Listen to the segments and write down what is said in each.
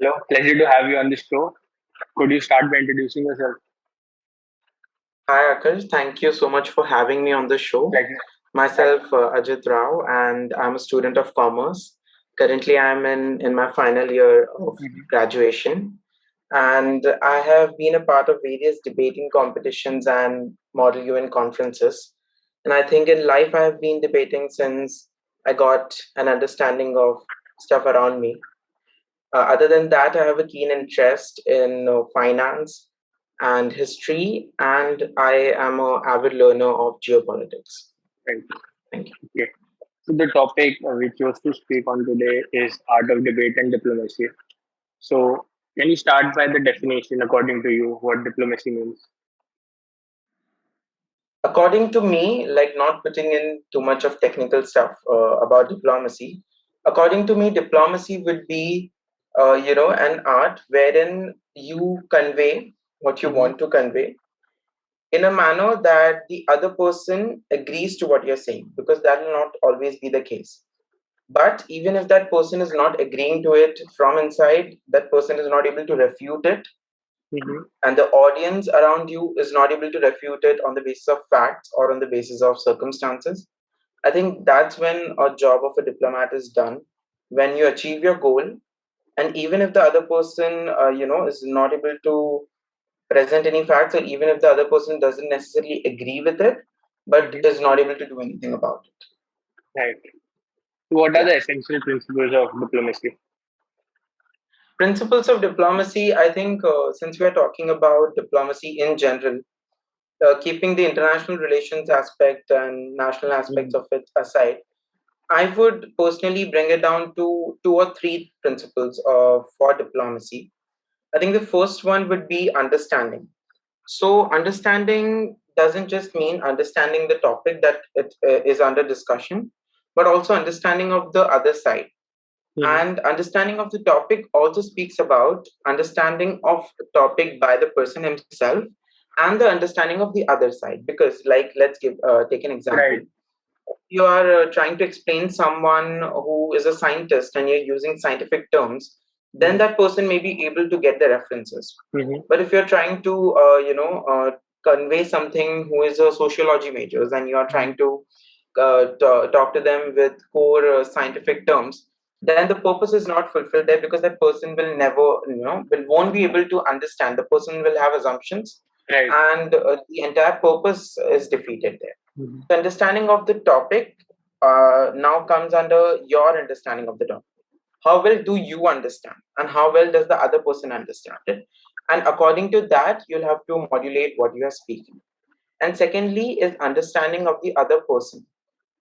Hello, pleasure to have you on the show. Could you start by introducing yourself? Hi, Akash. Thank you so much for having me on the show. Pleasure. Myself, Ajit Rao, and I'm a student of commerce. Currently, I'm in my final year of Mhm. graduation, and I have been a part of various debating competitions and model UN conferences. And I think in life, I have been debating since I got an understanding of stuff around me. Other than that, I have a keen interest in finance and history, and I am a avid learner of geopolitics. Right. Thank you. Okay. So the topic we chose to speak on today is art of debate and diplomacy. So can you start by the definition according to you what diplomacy means? According to me, like not putting in too much of technical stuff about diplomacy, according to me, diplomacy would be, an art wherein you convey what you Hmm. want to convey in a manner that the other person agrees to what you're saying, because that will not always be the case. But even if that person is not agreeing to it from inside, that person is not able to refute it, Hmm. and the audience around you is not able to refute it on the basis of facts or on the basis of circumstances. I think that's when a job of a diplomat is done, when you achieve your goal, and even if the other person, is not able to present any facts, or even if the other person doesn't necessarily agree with it, but Hmm. is not able to do anything about it. Right. So what are Yeah. the essential principles of diplomacy? Principles of diplomacy, I think, since we are talking about diplomacy in general, keeping the international relations aspect and national aspects Hmm. of it aside, I would personally bring it down to two or three principles for diplomacy. I think the first one would be understanding. So, understanding doesn't just mean understanding the topic that it is under discussion, but also understanding of the other side. Hmm. And understanding of the topic also speaks about understanding of the topic by the person himself and the understanding of the other side. Because, like, let's take an example. Right. You are trying to explain someone who is a scientist and you're using scientific terms, then Hmm. that person may be able to get the references. Hmm. But if you're trying to, convey something who is a sociology majors and you are trying to talk to them with core scientific terms, then the purpose is not fulfilled there, because that person will never, won't be able to understand. The person will have assumptions, Right. and the entire purpose is defeated there. Hmm. The understanding of the topic now comes under your understanding of the topic. How well do you understand, and how well does the other person understand it? And according to that, you'll have to modulate what you are speaking. And secondly, is understanding of the other person,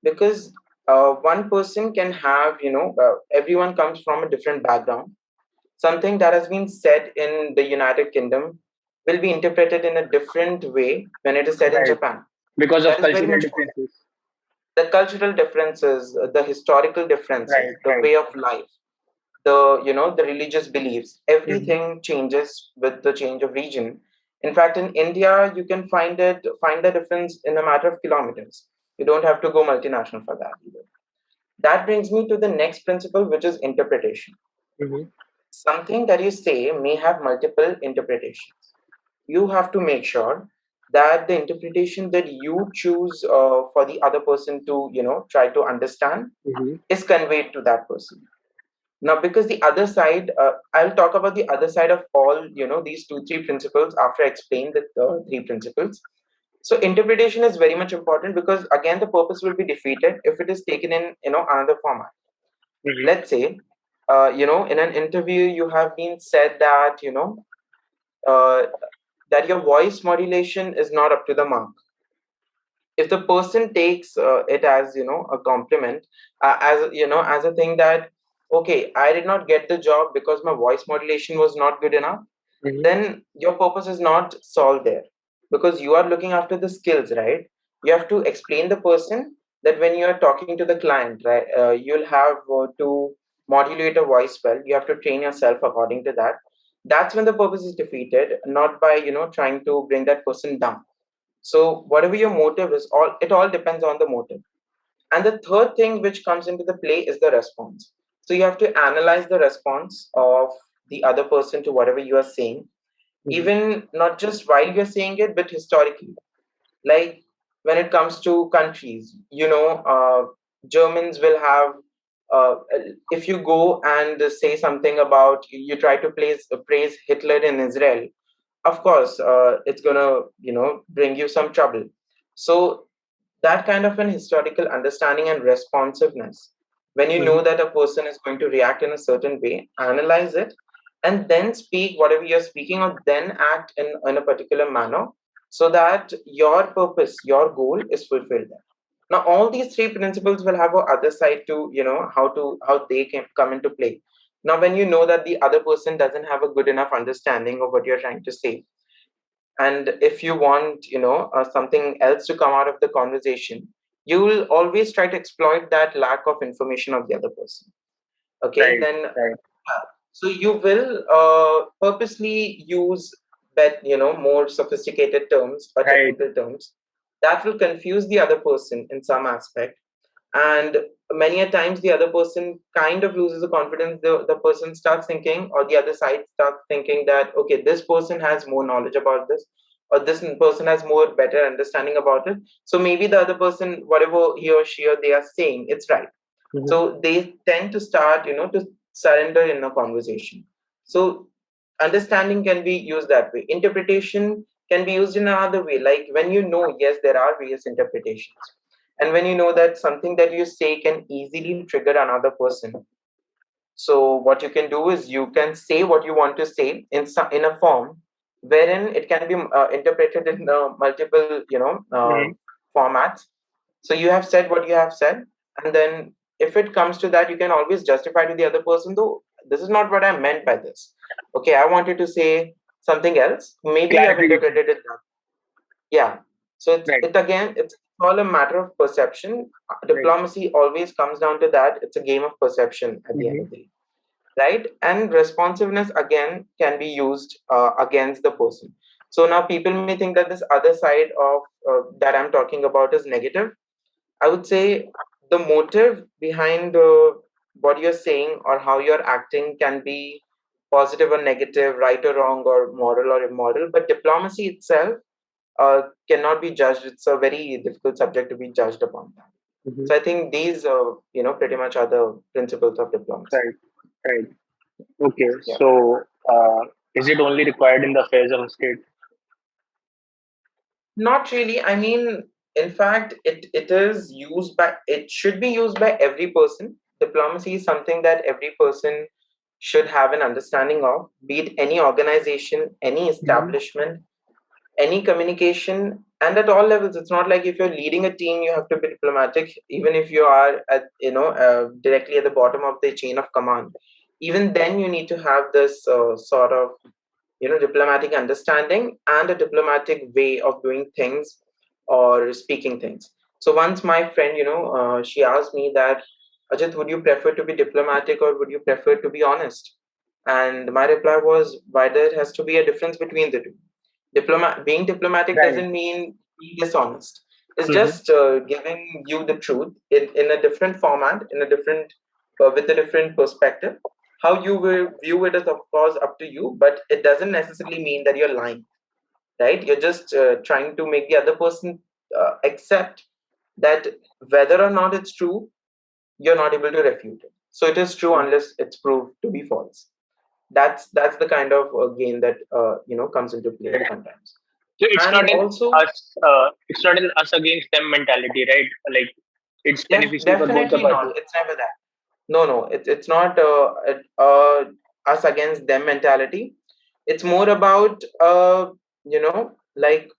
because one person can have, everyone comes from a different background. Something that has been said in the United Kingdom will be interpreted in a different way when it is said in Right. Japan. Because That of is very cultural much possible. differences. The cultural differences, the historical differences, Right. the Right. way of life, the religious beliefs, Hmm. everything changes with the change of region. In fact, in India, you can find the difference in a matter of kilometers. You don't have to go multinational for that either. That brings me to the next principle, which is interpretation. Hmm. Something that you say may have multiple interpretations. You have to make sure that the interpretation that you choose for the other person to, try to understand, Hmm. is conveyed to that person. Now, because the other side, I'll talk about the other side of all, these two, three principles after I explain the three principles. So interpretation is very much important, because again, the purpose will be defeated if it is taken in, another format. Hmm. Let's say, in an interview, you have been said that, uh, that your voice modulation is not up to the mark. If the person takes it as, a compliment, as, as a thing that, okay, I did not get the job because my voice modulation was not good enough, Hmm. then your purpose is not solved there, because you are looking after the skills, right? You have to explain the person that when you are talking to the client, right, you'll have to modulate a voice well. You have to train yourself according to that. That's when the purpose is defeated, not by, trying to bring that person down. So whatever your motive is, all depends on the motive. And the third thing which comes into the play is the response. So you have to analyze the response of the other person to whatever you are saying, Mhm. even not just while you're saying it, but historically. Like when it comes to countries, Germans will have, if you go and say something about, you try to praise Hitler in Israel, of course, it's gonna, bring you some trouble. So that kind of an historical understanding and responsiveness, when you know Mhm. that a person is going to react in a certain way, analyze it, and then speak whatever you're speaking, or then act in a particular manner, so that your purpose, your goal is fulfilled there. Now all these three principles will have a other side to, how they can come into play. Now when you know that the other person doesn't have a good enough understanding of what you're trying to say, and if you want, something else to come out of the conversation, you will always try to exploit that lack of information of the other person. Okay, Right. then Right. so you will purposely use more sophisticated terms or Right. technical terms that will confuse the other person in some aspect. And many a times the other person kind of loses the confidence. The person starts thinking, or the other side starts thinking, that okay, this person has more knowledge about this, or this person has more better understanding about it, so maybe the other person, whatever he or she or they are saying, it's right. Mhm. So they tend to start, to surrender in a conversation. So understanding can be used that way. Interpretation can be used in another way, like when you know, yes, there are various interpretations, and when you know that something that you say can easily trigger another person, so what you can do is you can say what you want to say in a form wherein it can be interpreted in multiple, Mhm. formats. So you have said what you have said, and then if it comes to that, you can always justify to the other person, though this is not what I meant by this. Okay, I wanted to say something else. Maybe you have Clarification. interpreted it that. Yeah. So Right. it's all a matter of perception. Right. Diplomacy always comes down to that. It's a game of perception at the end Mhm. of the day, right? And responsiveness again can be used against the person. So now people may think that this other side of that I'm talking about is negative. I would say the motive behind what you're saying or how you're acting can be positive or negative, right or wrong, or moral or immoral. But diplomacy itself cannot be judged. It's a very difficult subject to be judged upon. Mhm. So I think these, pretty much are the principles of diplomacy. Right. Right. Okay. Yeah. So, is it only required in the affairs of a state? Not really. I mean, in fact, it should be used by every person. Diplomacy is something that every person should have an understanding of, be it any organization, any Mhm. establishment, any communication, and at all levels. It's not like if you're leading a team, you have to be diplomatic, even if you are directly at the bottom of the chain of command. Even then, you need to have this sort of diplomatic understanding and a diplomatic way of doing things or speaking things. So once my friend, she asked me that, Ajit, would you prefer to be diplomatic or would you prefer to be honest? And my reply was, why there has to be a difference between the two? Being diplomatic Right. doesn't mean being dishonest. It's Mhm. just giving you the truth in a different format, in a different with a different perspective. How you will view it is, of course, up to you, but it doesn't necessarily mean that you're lying, right? You're just trying to make the other person accept that whether or not it's true, you're not able to refute it. So it is true unless it's proved to be false. That's the kind of gain that comes into play Right. sometimes. So it's And not in also, us. It's not in us against them mentality, right? Like it's beneficial for both the definitely not. parties. It's never that. No, it's not us against them mentality. It's more about like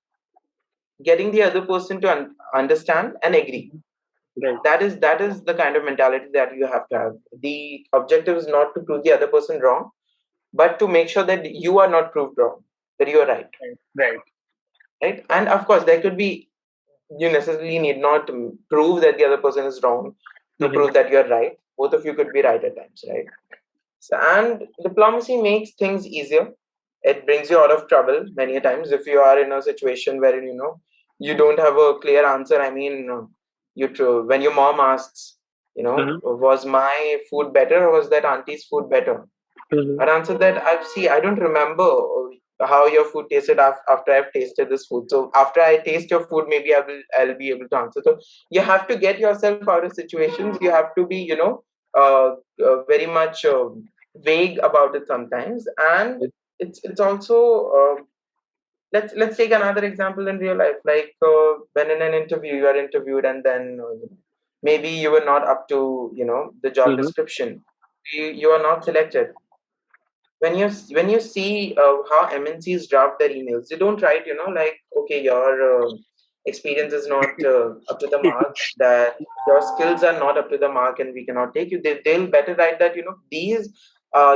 getting the other person to understand and agree. Mhm. Right. That is the kind of mentality that you have to have. The objective is not to prove the other person wrong, but to make sure that you are not proved wrong, that you are right. Right. Right. Right. And of course there could be, you necessarily need not prove that the other person is wrong to Mhm. prove that you're right. Both of you could be right at times, right? So, and diplomacy makes things easier. It brings you out of trouble many a times if you are in a situation wherein you don't have a clear answer. I mean, when your mom asks, Mhm. was my food better or was that auntie's food better? Mhm. I'd answer that I don't remember how your food tasted after I've tasted this food. So after I taste your food, maybe I'll be able to answer. So you have to get yourself out of situations. You have to be, very much vague about it sometimes. And it's also let's take another example in real life, like when in an interview you are interviewed, and then maybe you were not up to the job Mhm. description. You are not selected. When you see how MNCs draft their emails, they don't write, like, okay, your experience is not up to the mark, that your skills are not up to the mark, and we cannot take you. They'll better write that, these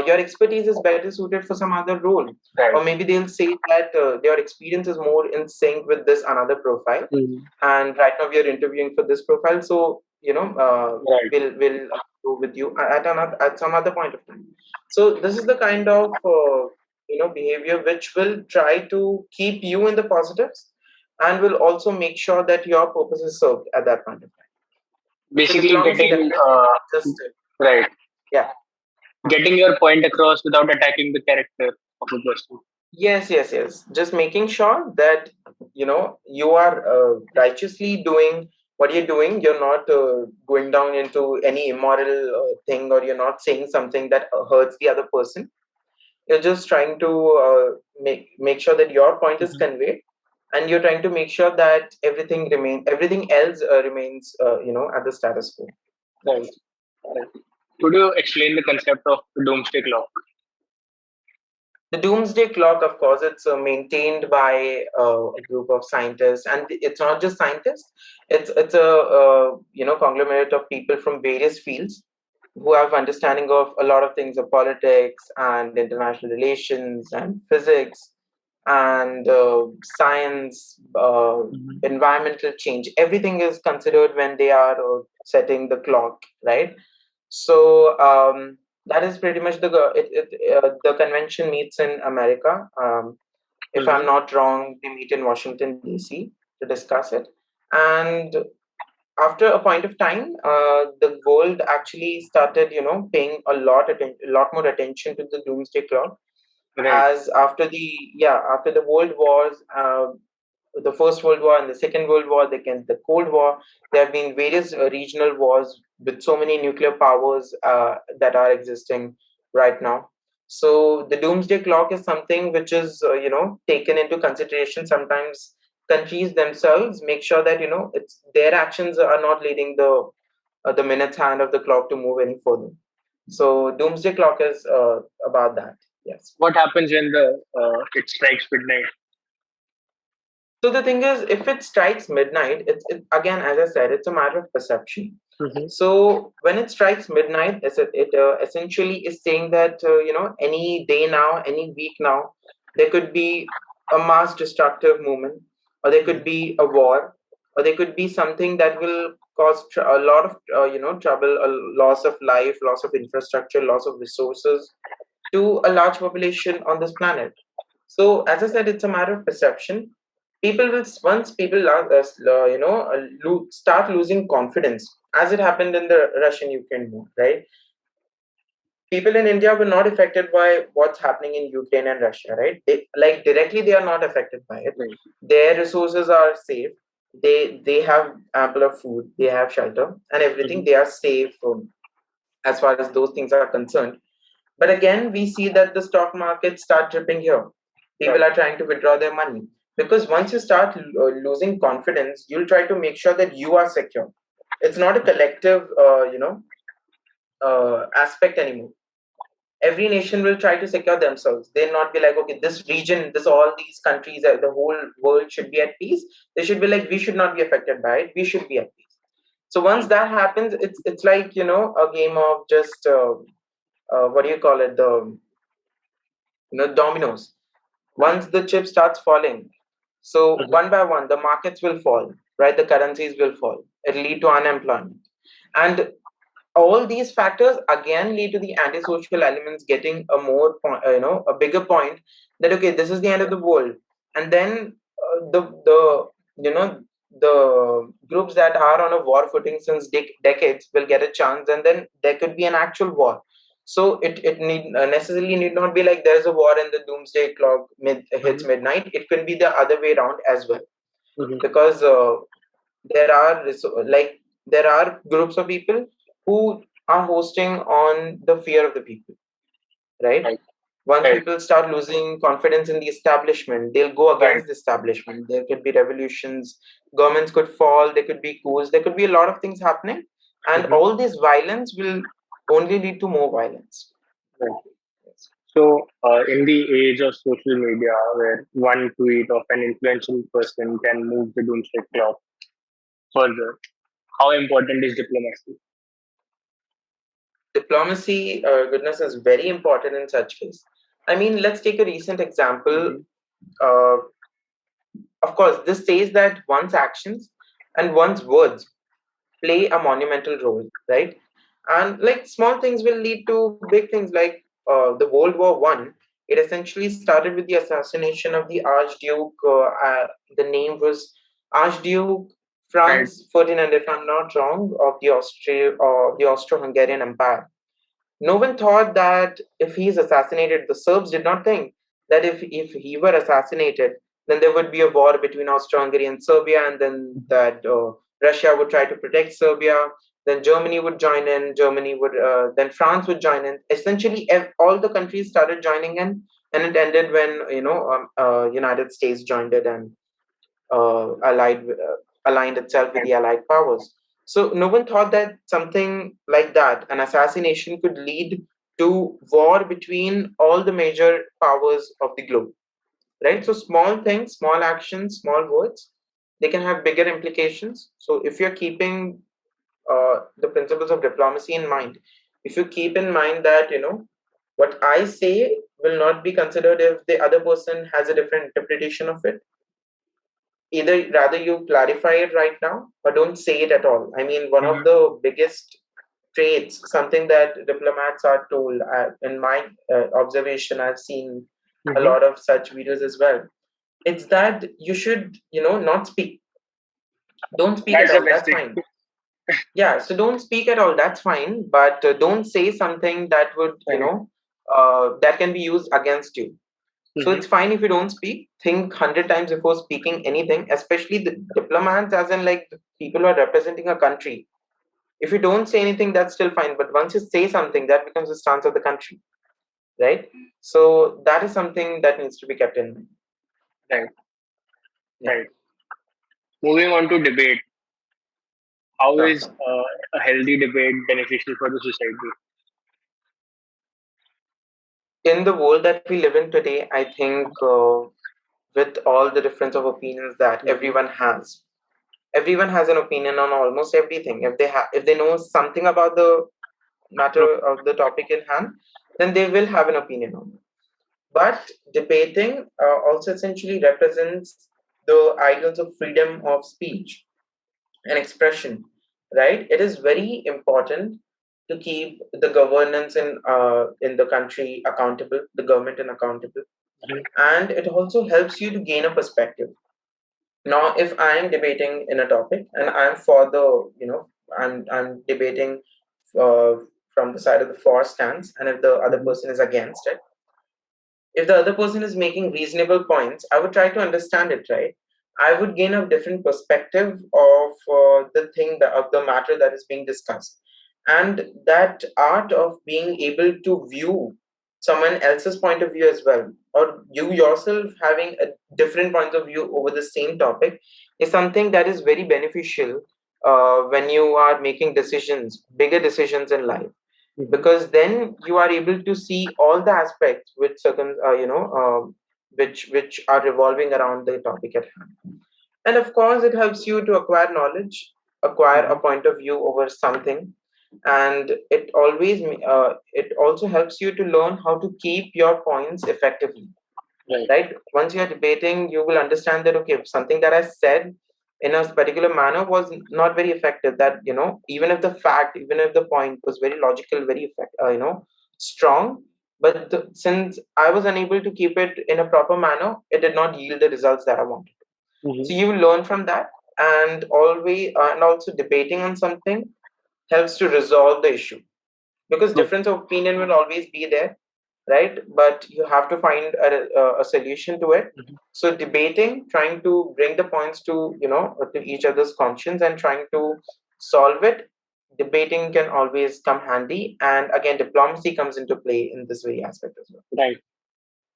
your expertise is better suited for some other role, or Right. maybe they'll say that your experience is more in sync with this another profile, Mhm. and right now we are interviewing for this profile, so Right. we'll go with you at some other point of time. So this is the kind of behavior which will try to keep you in the positives, and will also make sure that your purpose is served at that point of time. So Basically, diplomacy getting definitely not just right, yeah. getting your point across without attacking the character of a person. Yes. Just making sure that you are righteously doing what you're doing. You're not going down into any immoral thing, or you're not saying something that hurts the other person. You're just trying to make sure that your point is Mhm. conveyed, and you're trying to make sure that everything else remains at the status quo. Right. Right. Could you explain the concept of the doomsday clock? The Doomsday Clock, of course, it's maintained by a group of scientists, and it's not just scientists. It's a conglomerate of people from various fields who have understanding of a lot of things of politics and international relations and physics and science, Mhm. environmental change. Everything is considered when they are setting the clock, right? So that is pretty much the convention meets in America. If I'm Mhm. not wrong, they meet in Washington D.C. to discuss it. And after a point of time, the world actually started, paying a lot more attention to the Doomsday Clock, Right. as after the world wars, the First World War and the Second World War, the Cold War. There have been various regional wars with so many nuclear powers that are existing right now. So the Doomsday Clock is something which is taken into consideration. Sometimes countries themselves make sure that it's their actions are not leading the minutes hand of the clock to move any further. So Doomsday Clock is about that. Yes. What happens when the it strikes midnight? So the thing is, if it strikes midnight, again, as I said, it's a matter of perception. Mhm. So when it strikes midnight, it essentially is saying that any day now, any week now, there could be a mass destructive movement, or there could Mhm. be a war, or there could be something that will cause a lot of trouble, a loss of life, loss of infrastructure, loss of resources to a large population on this planet. So, as I said, it's a matter of perception. People will once people start losing confidence, as it happened in the Russian-Ukraine war, right? People in India were not affected by what's happening in Ukraine and Russia, right? Like directly, they are not affected by it. Right. Their resources are safe. They have ample of food. They have shelter and everything. Mhm. They are safe as far as those things are concerned. But again, we see that the stock market start dripping here. People Right. are trying to withdraw their money, because once you start losing confidence, you'll try to make sure that you are secure. It's not a collective, aspect anymore. Every nation will try to secure themselves. They'll not be like, okay, this region, this all these countries, the whole world should be at peace. They should be like, we should not be affected by it. We should be at peace. So once that happens, it's like a game of just what do you call it? The dominoes. Once the chip starts falling, so Mhm. one by one, the markets will fall, right? The currencies will fall. It'll lead to unemployment. And all these factors again lead to the antisocial elements getting a more a bigger point, that okay, this is the end of the world. And then the you know the groups that are on a war footing since decades will get a chance, and then there could be an actual war. So it need necessarily need not be like there's a war and the doomsday clock hits Mhm. midnight. It can be the other way around as well, Mhm. because like there are groups of people who are hosting on the fear of the people, right? Right. Once Right. people start losing confidence in the establishment, they'll go Right. against the establishment. There could be revolutions, governments could fall, there could be coups, there could be a lot of things happening, and Mhm. all this violence will only lead to more violence. Right. Yes. So, in the age of social media, where one tweet of an influential person can move the doomsday clock further, how important is diplomacy? Diplomacy, goodness, is very important in such case. I mean, let's take a recent example. Mm-hmm. Uh, of course, this says that one's actions and one's words play a monumental role, right? And like small things will lead to big things, like the World War One. It essentially started with the assassination of the Archduke. The name was Archduke Right. Franz Ferdinand, if I'm not wrong, of the Austro-Hungarian Empire. No one thought that if he's assassinated, the Serbs did not think that if he were assassinated, then there would be a war between Austro-Hungary and Serbia, and then that Russia would try to protect Serbia. Then Germany would join in. Then France would join in. Essentially, all the countries started joining in, and it ended when United States joined it and aligned itself with Right. the allied powers. So no one thought that something like that, an assassination, could lead to war between all the major powers of the globe, right? So small things, small actions, small words, they can have bigger implications. So if you're keeping the principles of diplomacy in mind, if you keep in mind that what I say will not be considered if the other person has a different interpretation of it, either rather you clarify it right now or don't say it at all. I mean, one of Mm-hmm. the biggest traits, something that diplomats are told, in my observation, I've seen a Mm-hmm. lot of such videos as well. It's that you should, not speak. Don't speak at That's the all. best That's thing. fine. Yeah, so don't speak at all. That's fine. But don't say something that would, Right. that can be used against you. So Mm-hmm. it's fine if you don't speak. Think 100 times before speaking anything, especially the diplomats, as in like the people who are representing a country. If you don't say anything, that's still fine. But once you say something, that becomes the stance of the country, right? So that is something that needs to be kept in mind. Right. Yeah. Right. Moving on to debate, how Sure, is sure. a healthy debate beneficial for the society? In the world that we live in today, I think with all the difference of opinions that Mm-hmm. everyone has an opinion on almost everything. If they know something about the matter True. of the topic in hand, then they will have an opinion on it. But debating also essentially represents the ideals of freedom of speech and expression, right? It is very important to keep the governance in the country accountable, the government and accountable, Mm-hmm. and it also helps you to gain a perspective. Now, if I am debating in a topic and I'm for the, I'm debating uh, from the side of the for stance, and if the other Mm-hmm. person is against it, if the other person is making reasonable points, I would try to understand it, right? I would gain a different perspective of the thing that of the matter that is being discussed, and that art of being able to view someone else's point of view as well, or you yourself having a different point of view over the same topic, is something that is very beneficial when you are making decisions, bigger decisions in life, Mm-hmm. because then you are able to see all the aspects which which are revolving around the topic at hand. And of course it helps you to acquire knowledge, acquire a Mm-hmm. point of view over something, and it also helps you to learn how to keep your points effectively, Right. right? Once you're debating, you will understand that okay, something that I said in a particular manner was not very effective. That even if the fact, even if the point was very logical, very strong, but since I was unable to keep it in a proper manner, it did not yield the results that I wanted. Mm-hmm. So you will learn from that, and always and also debating on something helps to resolve the issue. because True. difference of opinion will always be there, right? But you have to find a solution to it. Mhm. So debating, trying to bring the points to, to each other's conscience and trying to solve it, debating can always come handy. And again, diplomacy comes into play in this very aspect as well. Right.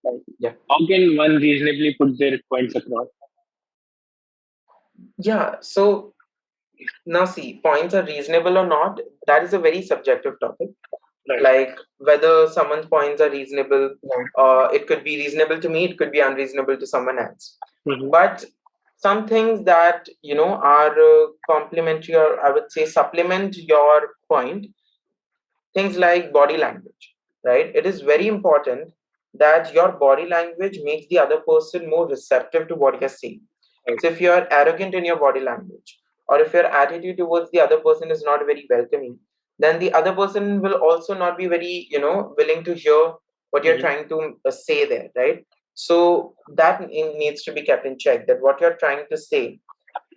Right. Yeah. How can one reasonably put their points across? Yeah. So now see, points are reasonable or not, that is a very subjective topic. Right. Like whether someone's points are reasonable, Right. it could be reasonable to me, it could be unreasonable to someone else. Mm-hmm. But some things that are complementary, or I would say supplement your point, things like body language, right? It is very important that your body language makes the other person more receptive to what you're saying. Right. So if you're arrogant in your body language, or if your attitude towards the other person is not very welcoming, then the other person will also not be very, willing to hear what you're Mm-hmm. trying to say there, right? So that needs to be kept in check, that what you're trying to say,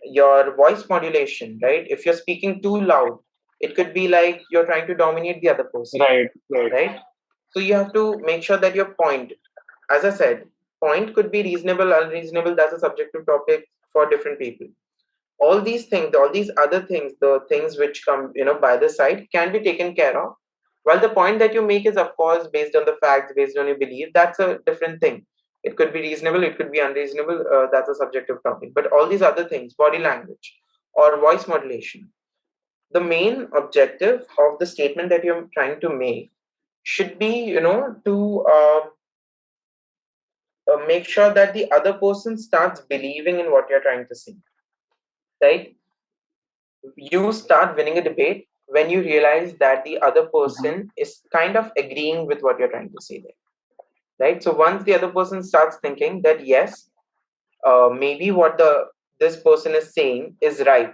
your voice modulation, right? If you're speaking too loud, it could be like you're trying to dominate the other person, Right. Right. right? So you have to make sure that your point, as I said, point could be reasonable, unreasonable, that's a subjective topic for different people. All these things, all these other things, the things which come, by the side, can be taken care of. While the point that you make is, of course, based on the facts, based on your belief, that's a different thing. It could be reasonable, it could be unreasonable, that's a subjective topic. But all these other things, body language or voice modulation, the main objective of the statement that you're trying to make should be, to make sure that the other person starts believing in what you're trying to say, right? You start winning a debate when you realize that the other Mm-hmm. person is kind of agreeing with what you're trying to say there, right? So once the other person starts thinking that yes, maybe what the this person is saying is right,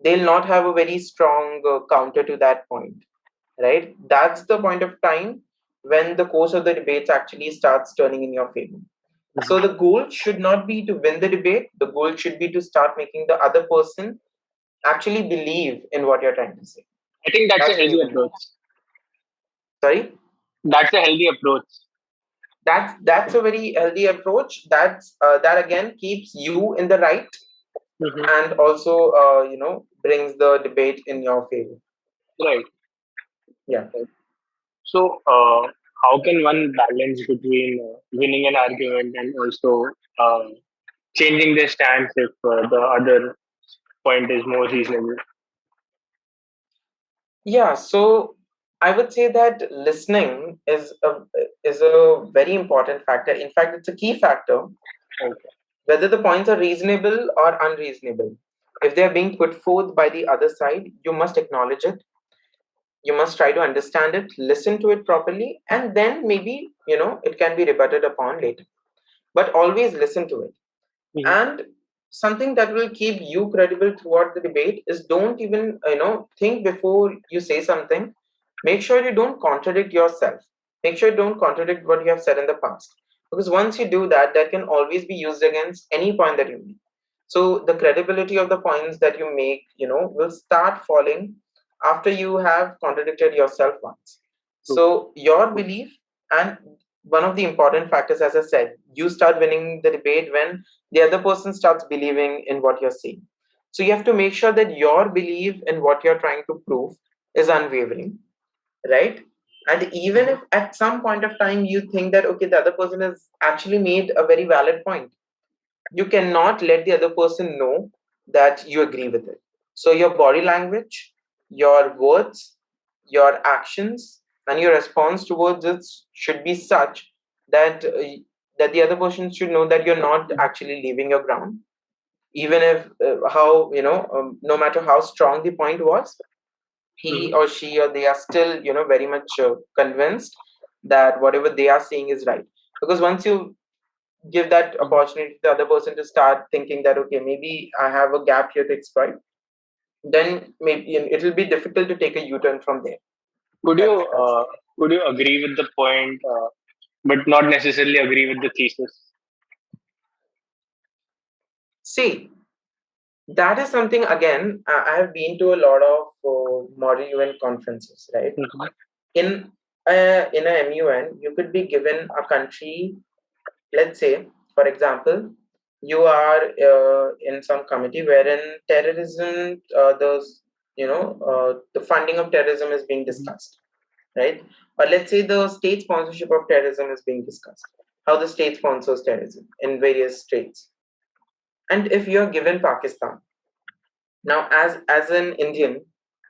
they'll not have a very strong counter to that point, right? That's the point of time when the course of the debates actually starts turning in your favor. So the goal should not be to win the debate, the goal should be to start making the other person actually believe in what you're trying to say. I think that's a That's when you healthy win. approach. Sorry. That's a healthy approach. That's a very healthy approach. That again keeps you in the right, Mm-hmm. and also brings the debate in your favor. Right. Yeah. Right. So, how can one balance between winning an argument and also uh, changing their stance if the other point is more reasonable? Yeah. So I would say that listening is a very important factor. In fact, it's a key factor, Okay. whether the points are reasonable or unreasonable. If they are being put forth by the other side, you must acknowledge it. You must try to understand it, listen to it properly, and then maybe it can be rebutted upon later. But always listen to it. Mm-hmm. And something that will keep you credible throughout the debate is, don't even think before you say something. Make sure you don't contradict yourself. Make sure you don't contradict what you have said in the past, because once you do that, that can always be used against any point that you make. So the credibility of the points that you make will start falling after you have contradicted yourself once. True. So your belief, and one of the important factors, as I said, you start winning the debate when the other person starts believing in what you're saying. So you have to make sure that your belief in what you're trying to prove is unwavering, right? And even Mm-hmm. if at some point of time you think that okay, the other person has actually made a very valid point, you cannot let the other person know that you agree with it. So your body language, your words, your actions, and your response towards it should be such that that the other person should know that you're not actually leaving your ground, even if how no matter how strong the point was, he Mm-hmm. or she or they are still very much convinced that whatever they are saying is right. Because once you give that Mm-hmm. opportunity to the other person to start thinking that okay, maybe I have a gap here to exploit, then maybe it will be difficult to take a u-turn from there. Could you That's the thing. could you agree with the point, but not necessarily agree with the thesis? See, That is something, again, I have been to a lot of model UN conferences, right? Mhm. In a MUN, you could be given a country. Let's say, for example, you are in some committee wherein terrorism, the funding of terrorism is being Mhm. discussed, right? Or let's say the state sponsorship of terrorism is being discussed, how the state sponsors terrorism in various states. And if you're given Pakistan, now, as an Indian,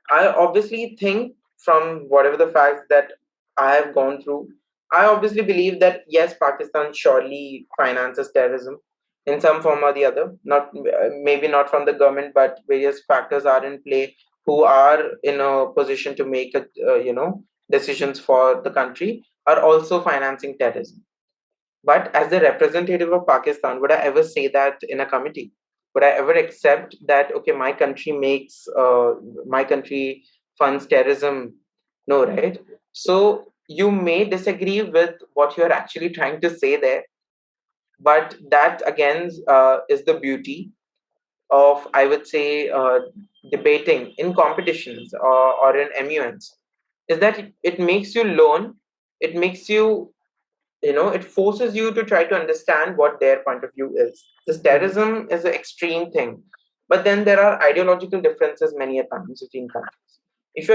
I obviously think, from whatever the facts that I have gone through, I obviously believe that yes, Pakistan surely finances terrorism in some form or the other. Not maybe not from the government, but various factors are in play who are in a position to make decisions for the country are also financing terrorism. But as the representative of Pakistan, would I ever say that in a committee? Would I ever accept that, okay, my country funds terrorism? No, right? So you may disagree with what you're actually trying to say there, but that again is the beauty of, I would say, debating in competitions or in MUNs, is that it makes you learn, it makes you, it forces you to try to understand what their point of view is. This Mhm. terrorism is an extreme thing, but then there are ideological differences many a times between countries. If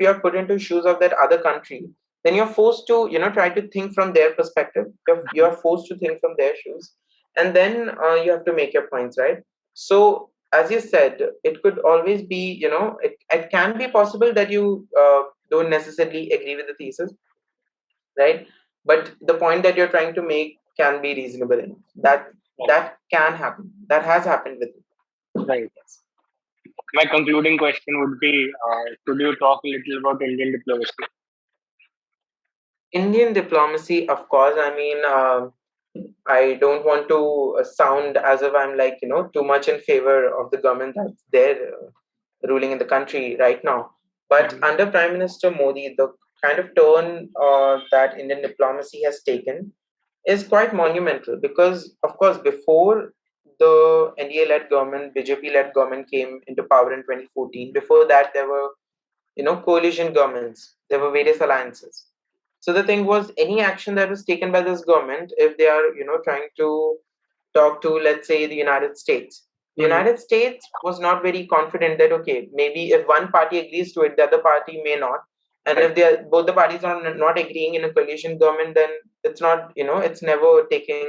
you're put into shoes of that other country, then you're forced to try to think from their perspective. You're forced to think from their shoes, and then you have to make your points, right? So as you said, it could always be, it can be possible that you don't necessarily agree with the thesis, right? But the point that you're trying to make can be reasonable enough. Right. That can happen. That has happened with me. Right. Yes. My concluding question would be: could you talk a little about Indian diplomacy? Indian diplomacy, of course. I mean, I don't want to sound as if I'm like too much in favor of the government that's there ruling in the country right now. But Mhm. under Prime Minister Modi, the kind of turn that Indian diplomacy has taken is quite monumental, because, of course, before the NDA-led government, BJP-led government came into power in 2014, before that there were coalition governments, there were various alliances. So the thing was, any action that was taken by this government, if they are trying to talk to, let's say, the United States. The Mhm. United States was not very confident that, okay, maybe if one party agrees to it, the other party may not. And if Right. they are, both the parties are not agreeing in a coalition government, then it's not, it's never taking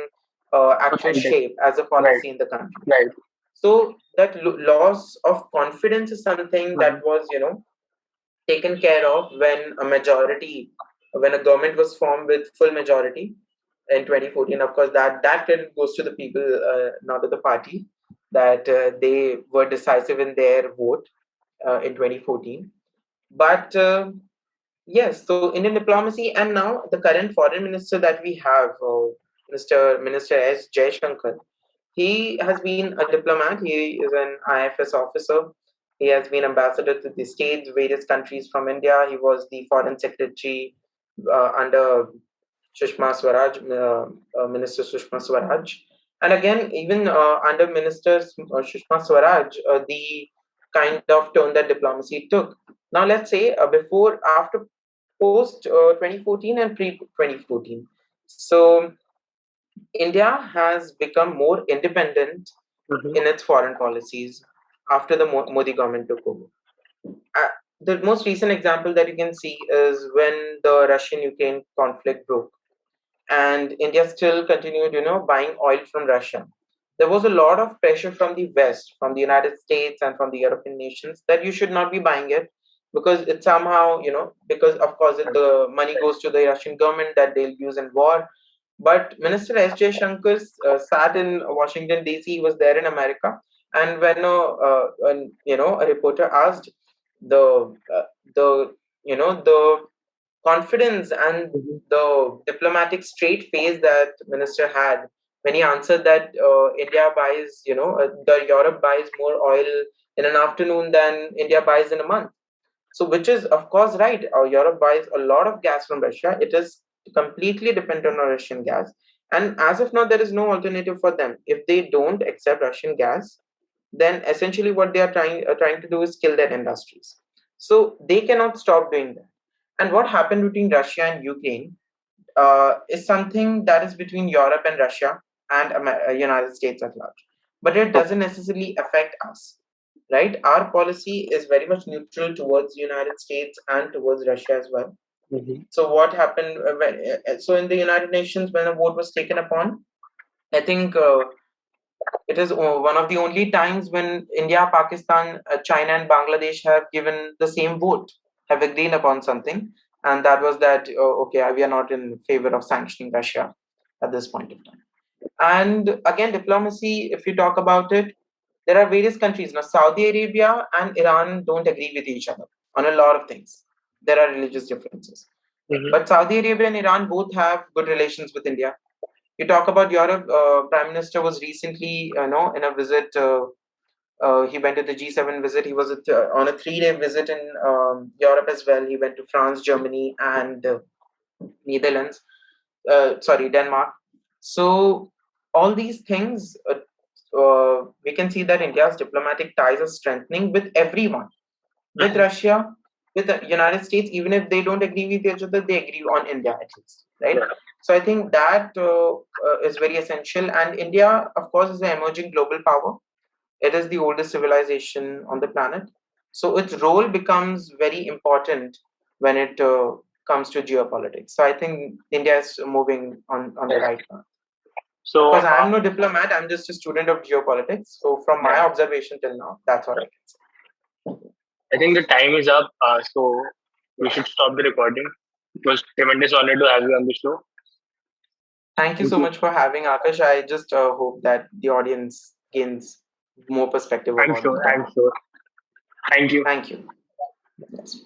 actual Authentic. shape as a Right. policy in the country. Right. So that loss of confidence is something that Mhm. was, taken care of when a government was formed with full majority in 2014. Of course, that credit goes to the people, not to the party, that they were decisive in their vote in 2014. But yes, so Indian diplomacy, and now the current foreign minister that we have, Minister S. Jaishankar, he has been a diplomat. He is an IFS officer. He has been ambassador to the states, various countries from India. He was the foreign secretary under Sushma Swaraj, Minister Sushma Swaraj. And again, even under Minister Sushma Swaraj, the kind of tone that diplomacy took. Now, let's say post 2014 and pre 2014. So, India has become more independent Mhm. in its foreign policies after the Modi government took over. Uh, the most recent example that you can see is when the Russian Ukraine conflict broke and India still continued, buying oil from Russia. There was a lot of pressure from the West, from the United States and from the European nations, that you should not be buying it because it somehow, because of course Right. the money goes to the Russian government that they'll use in war. But Minister S. Jaishankar sat in Washington D.C. He was there in America, and when a reporter asked the the confidence and Mhm. the diplomatic straight face that minister had when he answered that the Europe buys more oil in an afternoon than India buys in a month. So, which is of course right. Europe buys a lot of gas from Russia. It is completely dependent on Russian gas, and as of now, there is no alternative for them. If they don't accept Russian gas, then essentially what they are trying to do is kill their industries. So they cannot stop doing that. And what happened between Russia and Ukraine is something that is between Europe and Russia and United States at large. But it doesn't necessarily affect us, right? Our policy is very much neutral towards the United States and towards Russia as well. Mm-hmm. So what happened so in the United Nations when a vote was taken upon, I think it is one of the only times when India, Pakistan, China, and Bangladesh have given the same vote, have agreed upon something, and that was that okay, we are not in favor of sanctioning Russia at this point of time. And again, diplomacy, if you talk about it, there are various countries. Now, Saudi Arabia and Iran don't agree with each other on a lot of things. There are religious differences. Mm-hmm. But Saudi Arabia and Iran both have good relations with India. You talk about Europe, Prime Minister was recently, in a visit. He went to the G7 visit. He was on a 3-day visit in Europe as well. He went to France, Germany, and Netherlands. Sorry, Denmark. So all these things, we can see that India's diplomatic ties are strengthening with everyone, with Mm-hmm. Russia, with the United States. Even if they don't agree with each other, they agree on India at least, right? Yeah. So I think that is very essential. And India, of course, is an emerging global power. It is the oldest civilization on the planet. So its role becomes very important when it comes to geopolitics. So I think India is moving on the Yeah. right path. Of So course, I am no diplomat. I'm just a student of geopolitics. So from my yeah, observation till now, that's what I can say. I think the time is up. So we should stop the recording. It was tremendous honor to have you on the show. Thank you Thank so you. much for having Akash. I just hope that the audience gains more perspective I'm about sure. the I'm topic. sure. Thank you. Thank you. Yes.